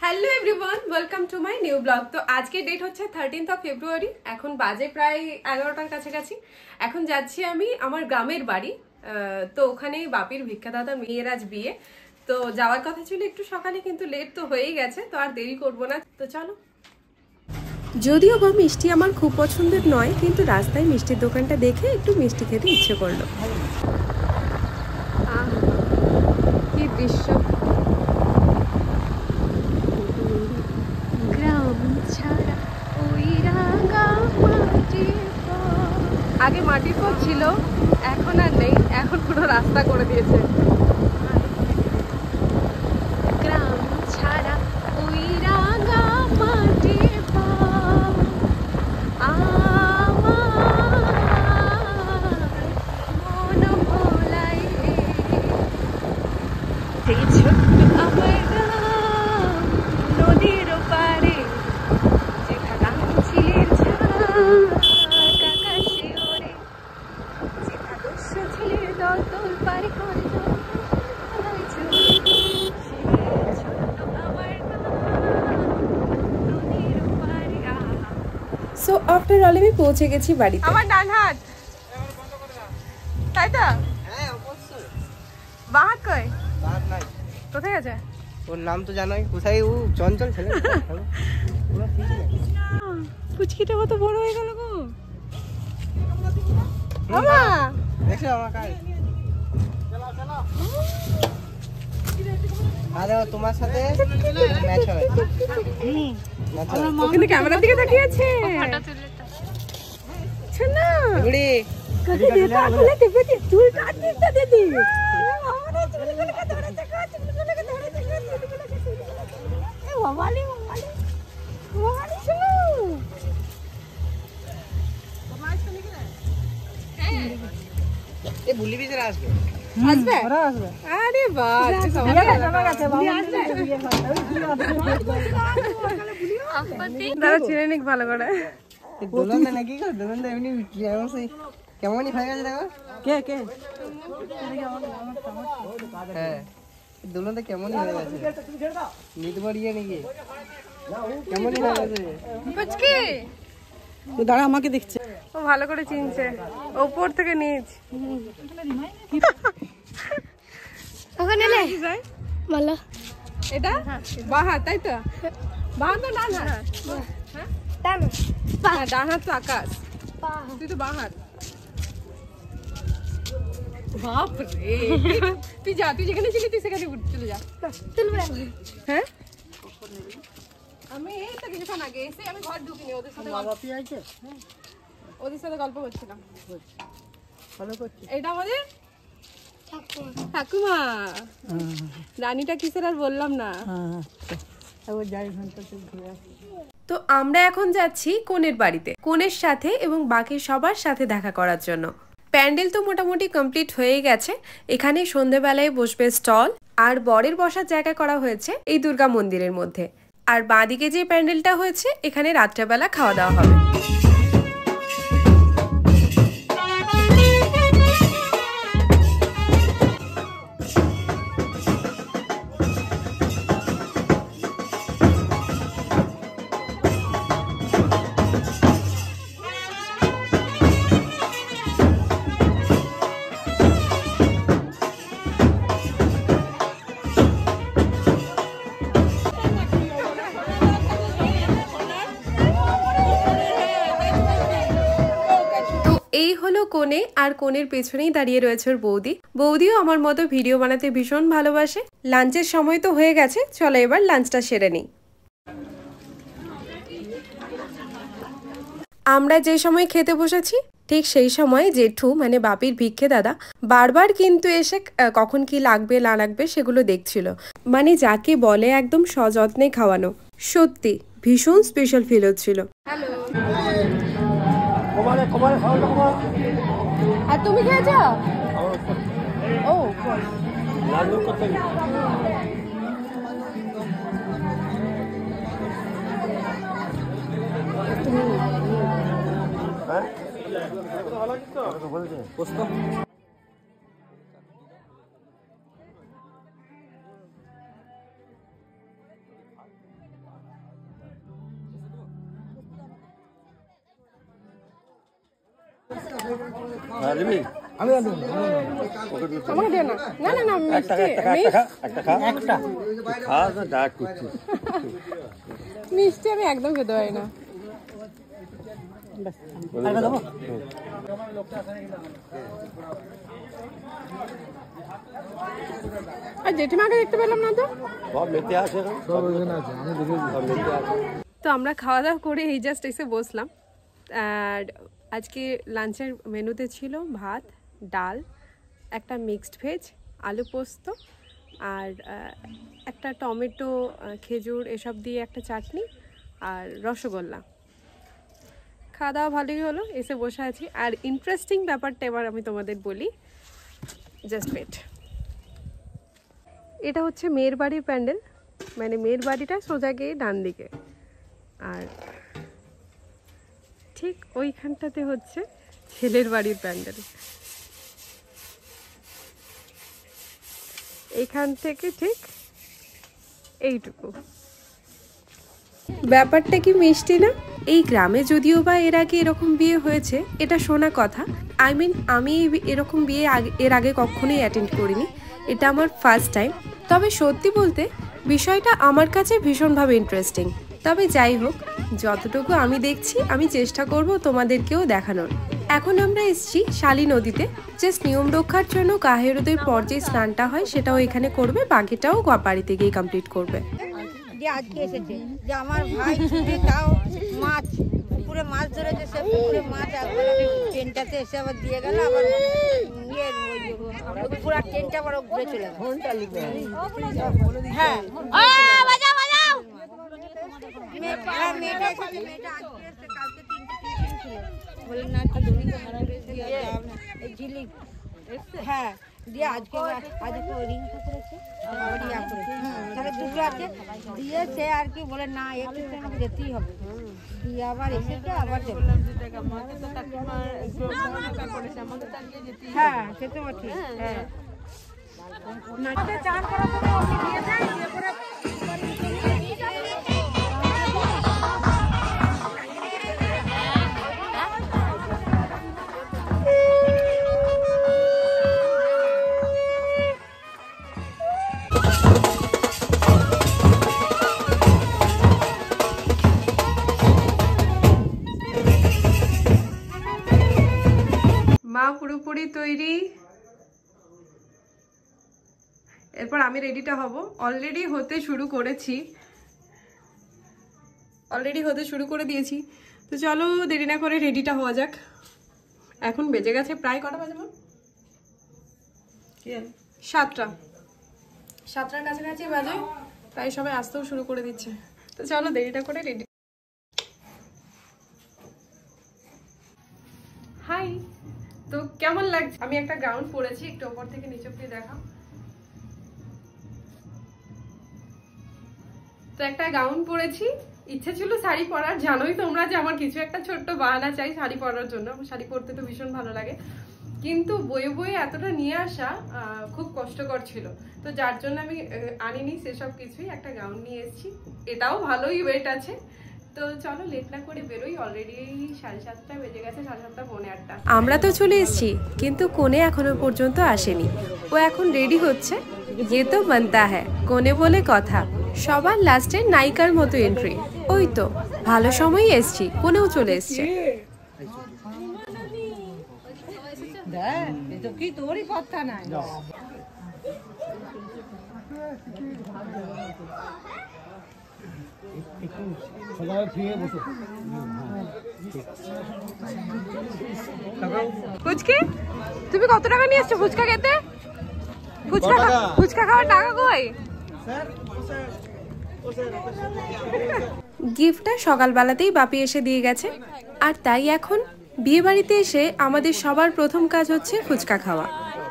Hello everyone, welcome to my new blog. তো আজকে date হচ্ছে 13th ফেব্রুয়ারি। এখন বাজে প্রায় 11টার কাছাকাছি। এখন যাচ্ছি আমি আমার গ্রামের বাড়ি। তো ওখানে বাপির ভিক্ষাদাতার মেয়ের আজ বিয়ে। তো যাওয়ার কথা ছিল একটু সকালে, কিন্তু লেট তো হয়েই গেছে, তো আর দেরি করবো না। তো চলো। যদিও বা মিষ্টি আমার খুব পছন্দের নয়, কিন্তু রাস্তায় মিষ্টির দোকানটা দেখে একটু মিষ্টি খেতে ইচ্ছে করলো। কি দৃশ্য! আগে মাটির পথ ছিল, এখন আর নেই, এখন পুরো রাস্তা করে দিয়েছে। গ্রাম ছাড়া ওই রাঙা মাটির পথ আমার মন ভোলাই রে। দেখেছো আমার গ্রাম নদীর পারে, যেখানে ছিলের সো আফটার অল আমি পৌঁছে গেছি বাড়িতে। আমার ডান হাত, তাই তো? হ্যাঁ অবশ্যই। বাঁ হাত কই? বাঁ হাত নাই। কোথায় আছে? ওর নাম তো জানোই, কোথায় ও চঞ্চল ছেলে। পুরো ঠিক আছে। পুচকিটা কত বড় হয়ে গেল গো। বাবা দেখো আমার কাজ। আরে তোমার সাথে ম্যাচ হবে। কিন্তু ক্যামেরার দিকে তাকিয়ে আছে। ফটো তুলে তো শোনা গুড়ি কত দেতা বলে টিপে চুল কাট দিতে দিদি। আমারে চুলগুলো কে ধরে দেখা, চুলগুলো কে ধরে দেখা, চুলগুলো কে ধরে দেখা। এ বাবালি বাবালি বাবালি শুনো। তোমার শুনি কি না? হ্যাঁ এ ভুলি বিজরা আসবে। আসবে? ওরা আসবে। আরে বাহ, সবাই কাছে বাবা আসবে। দাদা চিনে নিক ভালো করে। দোলন নাকি গো? দোলন এমনি কেমনই হয়ে গেছে দেখো। কে কে? হ্যাঁ দোলনটা কেমনই হয়ে গেছে। নিতে পারিয়ে নাকি? কেমনই হয়ে গেছে। পুচকি ও দাঁড়া, আমাকে দেখছে। ও ভালো করে চিনছে, উপর থেকে নিচ। ওখানে লে ভালো। এটা বাঁ হাত, তাই তো? বাঁ হাত না ডান হাত? হ্যাঁ ডান হাত তো আকাশ, তুই তো বাঁ হাত। বাপ রে, তুই যা, তুই যেখানে ছিলি তুই সেখানে চলে যা। হ্যাঁ আমি এই তো কিছুক্ষণ আগে এসে আমি ঘর ঢুকিনি, ওদের সাথে ওদের সাথে গল্প করছিলাম। এটা আমাদের ঠাকুমা, রানীটা কিসের আর বললাম না। তো আমরা এখন যাচ্ছি কনের বাড়িতে, কনের সাথে এবং বাকি সবার সাথে দেখা করার জন্য। প্যান্ডেল তো মোটামুটি কমপ্লিট হয়ে গেছে। এখানে সন্ধেবেলায় বসবে স্টল, আর বরের বসার জায়গা করা হয়েছে এই দুর্গা মন্দিরের মধ্যে। আর বাঁদিকে যে প্যান্ডেলটা হয়েছে, এখানে রাত্রেবেলা খাওয়া দাওয়া হবে। এই হলো কোণে, আর কোণের পেছনেই দাঁড়িয়ে রয়েছে ওর বৌদি। বৌদিও আমার মতো ভিডিও বানাতে ভীষণ ভালোবাসে। লাঞ্চের সময় তো হয়ে গেছে, চলো এবার লাঞ্চটা সেরে নিই। আমরা যে সময় খেতে বসেছি, ঠিক সেই সময় জেঠু মানে বাপির ভিক্ষে দাদা বারবার কিন্তু এসে কখন কি লাগবে না লাগবে সেগুলো দেখছিল। মানে যাকে বলে একদম সযত্নে খাওয়ানো। সত্যি ভীষণ স্পেশাল ফিল হচ্ছিল। হ্যালো, আর তুমি খেয়েছো? ও আমাকে দিও না। না না না, মিষ্টি আমি একদম খেতে পারি না। আর জেঠিমাকে দেখতে পেলাম না তো। তো আমরা খাওয়া দাওয়া করে এই জাস্ট এসে বসলাম। আর আজকে লাঞ্চের মেনুতে ছিল ভাত, ডাল, একটা মিক্সড ভেজ, আলু পোস্ত, আর একটা টমেটো, খেজুর এসব দিয়ে একটা চাটনি, আর রসগোল্লা। খাওয়া দাওয়া ভালোই হলো, এসে বসে আছি। আর ইন্টারেস্টিং ব্যাপারটা এবার আমি তোমাদের বলি, জাস্ট ওয়েট। এটা হচ্ছে মেয়ের বাড়ির প্যান্ডেল, মানে মেয়ের বাড়িটা সোজা গিয়ে ডান দিকে, আর ঠিক ওইখানটাতে হচ্ছে ছেলের বাড়ির প্যান্ডেল। এইখান থেকে ঠিক এইটুকু। ব্যাপারটা কি মিষ্টি না? এই গ্রামে যদিও বা এর আগে এরকম বিয়ে হয়েছে, এটা শোনা কথা। আমি এরকম বিয়ে এর আগে কখনোই অ্যাটেন্ড করিনি, এটা আমার ফার্স্ট টাইম। তবে সত্যি বলতে বিষয়টা আমার কাছে ভীষণভাবে ইন্টারেস্টিং। তবে যাই হোক, যতটুকু আমি দেখছি আমি চেষ্টা করব তোমাদেরকেও দেখানোর। এখন আমরা এসেছি শালী নদীতে, জাস্ট নিয়ম রক্ষার জন্য গায়ে হলুদের পর যে স্নানটা হয় সেটাও এখানে করবে, বাকিটাও বাড়িতে গিয়ে কমপ্লিট করবে। আজকে এসেছে যে আমার ভাই ছুটে তাও মাছ পুকুরে মাছ ধরেছে, সে পুকুরে মাছ একবার ট্রেনটাতে এসে আবার দিয়ে গেল, আবার পুরো ট্রেনটা আবার ঘুরে চলে গেল। হ্যাঁ মেয়েটা আজকে এসছে, কালকে 3টে টিউশন ছিল, বলে না একটা দড়ি ঝিলিক। হ্যাঁ দিয়ে আজকে রিং করেছে, আবার ইয়া করেছে, তাহলে দুটো আছে দিয়ে সে আর কি বলে না একটু আমাকে যেতেই হবে, দিয়ে আবার এসেছে আবার চলে। হ্যাঁ সে তো ঠিক। হ্যাঁ চান করা দিয়ে দেয়, মা পুরোপুরি তৈরি। এরপর আমি রেডিটা হব। অলরেডি হতে শুরু করে দিয়েছি। তো চলো দেরি না করে রেডিটা হওয়া যাক। এখন বেজে গেছে প্রায় কটা বাজে? 7টার কাছাকাছি বাজে, তাই সবাই আসতেও শুরু করে দিচ্ছে। তো চলো দেরিটা করে রেডি। হাই, তো কেমন লাগছে? আমি একটা গাউন পরেছি, একটু ওপর থেকে নিচে অব্দি দেখা। তো একটা গাউন পরেছি, ইচ্ছে ছিল শাড়ি পরার। জানোই তোমরা যে আমার কিছু একটা ছোট্ট বাহানা চাই শাড়ি পরার জন্য। শাড়ি পরতে তো ভীষণ ভালো লাগে, কিন্তু বয়ে বয়ে এতটা নিয়ে আসা খুব কষ্টকর ছিল। তো যার জন্য আমি আনিনি সেসব কিছুই, একটা গাউন নিয়ে এসেছি। এটাও ভালোই ওয়েট আছে। তো চলো লেট না করে বেরোই। অলরেডি 7:30 বেজে গেছে, 7:30 পৌনে 8টা। আমরা তো চলে এসেছি, কিন্তু কোনে এখনো পর্যন্ত আসেনি। ও এখন রেডি হচ্ছে। ये तो बनता है, কোনে বলে কথা। সবার লাস্টে নায়িকার মতো এন্ট্রি। ওই তো ভালো সময়ই এসেছি, কোনেও চলে এসছে। কি তোরই কথা নাই। ফুচকি তুমি কত টাকা নিয়ে এসছো ফুচকা খেতে? ফুচকা খাওয়ার টাকা কই? গিফটটা সকালবেলাতেই বাপি এসে দিয়ে গেছে। আর তাই এখন বিয়ে বাড়িতে এসে আমাদের সবার প্রথম কাজ হচ্ছে ফুচকা খাওয়া।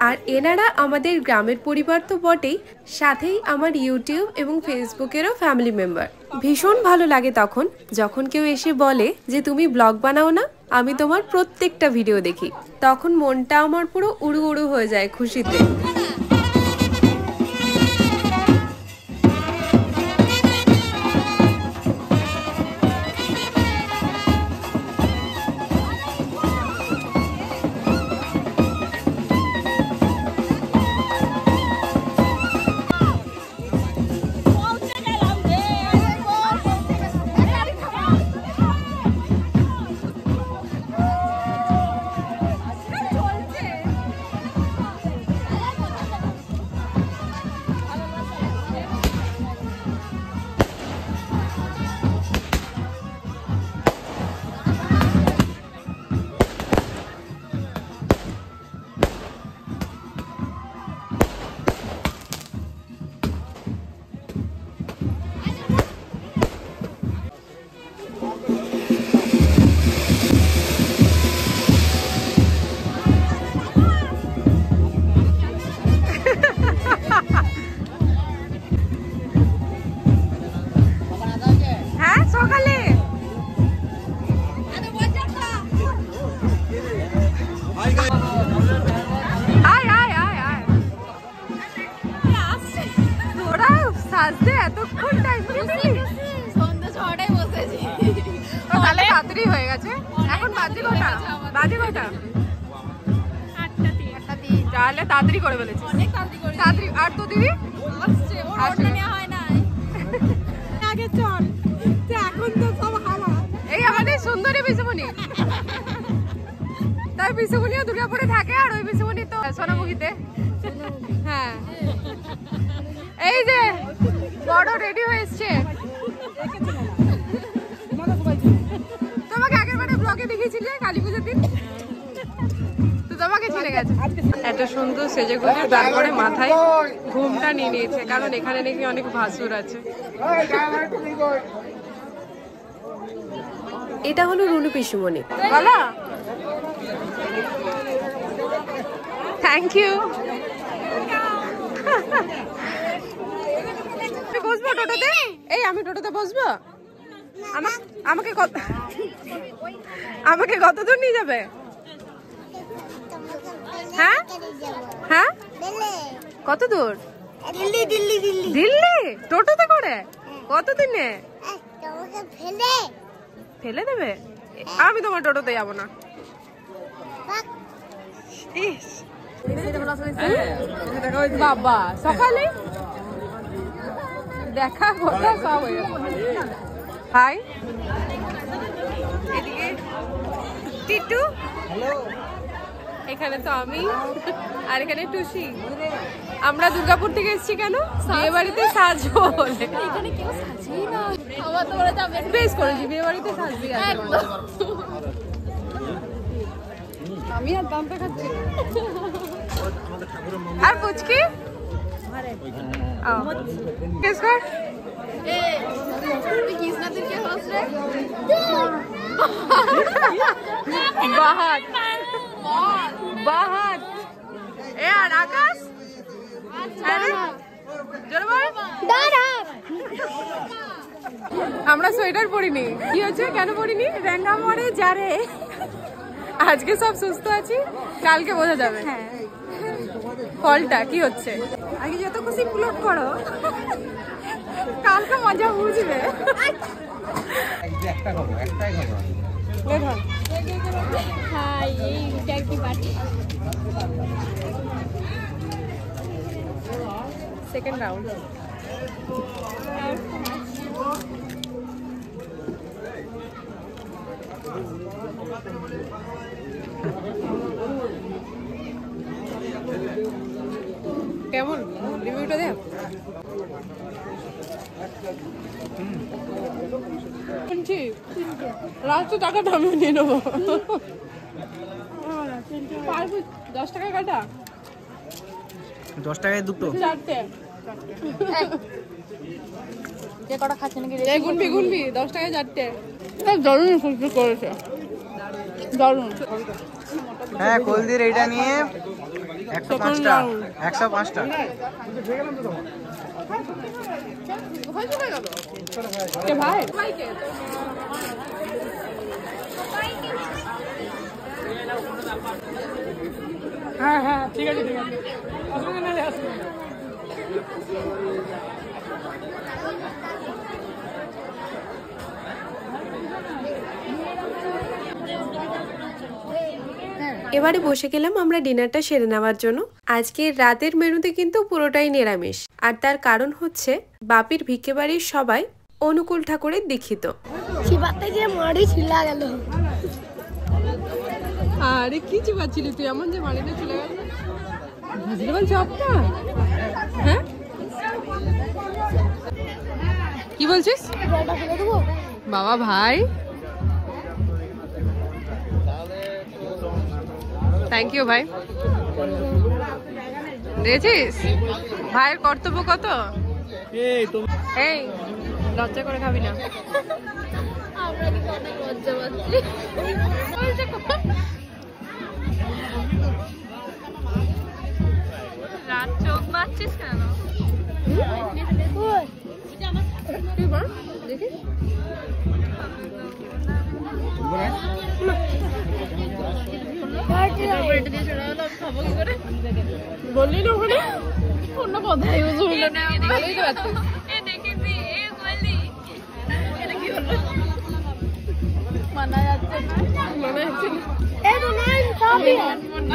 আর এনারা আমাদের গ্রামের পরিবার তো বটেই, সাথেই আমার ইউটিউব এবং ফেসবুকেরও ফ্যামিলি মেম্বার। ভীষণ ভালো লাগে তখন যখন কেউ এসে বলে যে তুমি ব্লগ বানাও না, আমি তোমার প্রত্যেকটা ভিডিও দেখি। তখন মনটা আমার পুরো উড়ু উড়ু হয়ে যায় খুশিতে। গেছে। এখন বাজে কটা? তাহলে তাড়াতাড়ি করে ফেলেছি, অনেক তাড়াতাড়ি। আর তো দিদি আগে চল, এখন তো সব হাওয়া। এই আমাদের সুন্দরী পিসুমণি, তাই পিসুমণিও দুর্গাপুরে থাকে, আর ওই পিসুমণি তো সোনামুখীতে। হ্যাঁ, এই যে বড় রেডি হয়ে এসছে। তোমাকে আগের বারে ব্লগে দেখিয়েছিলে কালী পুজোর দিন, তো তোমাকে চিনে গেছে। এত সুন্দর সেজে গুজে তারপরে মাথায় ঘুমটা নিয়ে নিয়েছে, কারণ এখানে নাকি অনেক ভাসুর আছে। এটা হলো রুনু পিসুমণি। বলো থ্যাংক ইউ। বসবো টোটোতে? এই আমি টোটোতে বসবো? আমাকে কত দূর নিয়ে যাবে? হ্যাঁ হ্যাঁ, কত দূর? দিল্লি টোটোতে করে? কতদিনে? ফেলে দেবে? আমি তোমার টোটোতে যাবো না। বাবা সকালে দেখা কথা সব হয়ে গেছে। হাই, এদিকে টিটু, এখানে তো আমি, আর এখানে টুসি। আমরা দুর্গাপুর থেকে এসেছি কেন? বিয়ে বাড়িতে সাজবো বলে। এখানে কেউ সাজেই না, খাওয়া দাওয়া যাবে। বেশ করেছি, বিয়ে বাড়িতে সাজবি। আমি আর দামটা খাচ্ছি। আর পুচকি কেস কর। বাহাত বাহাত। এ আর আকাশ আমরা সোয়েটার পরিনি। কি হচ্ছে, কেন পরিনি? রেঙ্গা মরে যারে, আজকে সব সুস্থ আছি, কালকে বোঝা যাবে ফলটা কি হচ্ছে। আগে যত খুশি প্লট করো, কালকে মজা বুঝবে। Second round. কেমন রিভিউটা দেখ। লাস্ট টাকাটা আমি নিয়ে নেবো। 10 টাকা কাটা, 10 টাকায় দুটো, 4টে। যে কটা খাচ্ছে নাকি গুনবি 10 টাকায় 4টে। দারুণ সুস্থ করেছে, দারুণ। হ্যাঁ কলদির এইটা নিয়ে 105 টাকা, 105 টাকা। ভাই হ্যাঁ হ্যাঁ ঠিক আছে ঠিক আছে, অসুবিধা নেই। এবারে বসে গেলাম আমরা ডিনারটা সেরে নেওয়ার জন্য। আজকে রাতের মেনুতে কিন্তু পুরোটাই নিরামিষ, আর তার কারণ হচ্ছে বাপির ভিক্ষে বাড়ির সবাই অনুকূল ঠাকুরের দীক্ষিত। আরে কি চিবাচ্ছিলি তুই এমন যে মাড়িতে চলে গেল? ভেজিটেবল চপটা? হ্যাঁ কি বলছিস বাবা? ভাই থ্যাংক ইউ ভাই, দেখেছিস ভাইয়ের কর্তব্য কত। এই লজ্জা করে খাবি না। রাত চোখ বাচ্ছিস কেন? দেখিস বললি না ওখানে অন্য কথাই বুঝলি না। মানা যাচ্ছে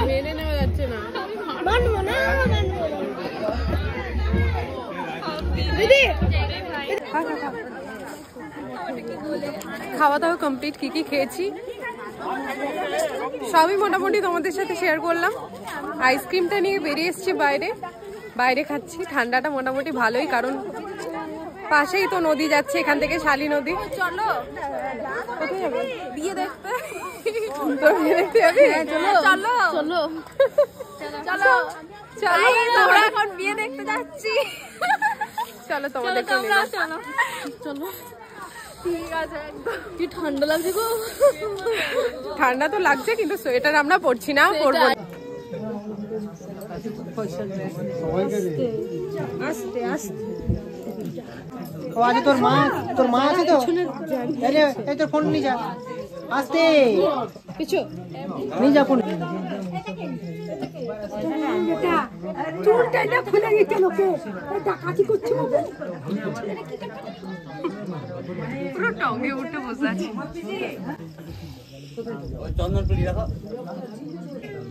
মেনে নেওয়া যাচ্ছে না। খাওয়া দাওয়া কমপ্লিট। কি কি খেয়েছি সবই মোটামুটি তোমাদের সাথে শেয়ার করলাম। আইসক্রিমটা নিয়ে বেরিয়ে এসছি বাইরে খাচ্ছি। ঠান্ডাটা মোটামুটি ভালোই, কারণ পাশেই তো নদী যাচ্ছে, এখান থেকে শালী নদী। চলো কোথায় যাবে? বিয়ে দেখতে। বিয়ে দেখতে যাবি? চলো চলো চলো চলো চলো, আমরা এখন বিয়ে দেখতে যাচ্ছি। চলো তোমাদের চলো চলো। ঠিক আছে। কি ঠান্ডা লাগছে গো। ঠান্ডা তো লাগছে, কিন্তু সোয়েটার আমরা পরছি না, পরবো। আস্তে আস্তে। ও আজ তোর মা আছে তো? এই তোর ফোন নিয়ে যা, আস্তে কিছু নিয়ে যা ফোন। চুলটা খুলে গেছে লোকে, ডাকাতি করছে পুরো টঙ্গে উঠে বসে আছে। চন্দনপুরি রাখো।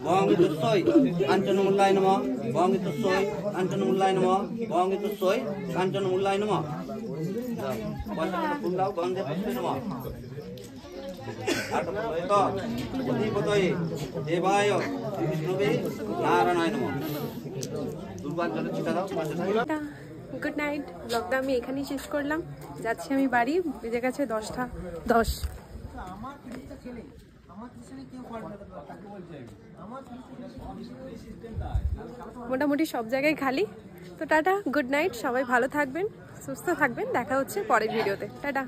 বঙ্গিতুসই কাঞ্চনমূল্যায় নমঃ। বঙ্গিতুসই কাঞ্চনমূল্যায় নমঃ। বঙ্গিতুসই কাঞ্চনমূল্যায় নমঃ। পয়সাটা ফুল দাও, গন্ধে পুষ্পে নমঃ। অধিপতয়ে দেবায় বিষ্ণুবে নারায়ণায় নমঃ। দুর্বার জলে ছিটা দাও। Good night. ব্লগটা আমি এখানেই শেষ করলাম। যাচ্ছি আমি বাড়ি, বেজে গেছে 10টা 10। মোটামুটি সব জায়গায় খালি। তো টাটা, গুড নাইট, সবাই ভালো থাকবেন, সুস্থ থাকবেন। দেখা হচ্ছে পরের ভিডিওতে। টাটা।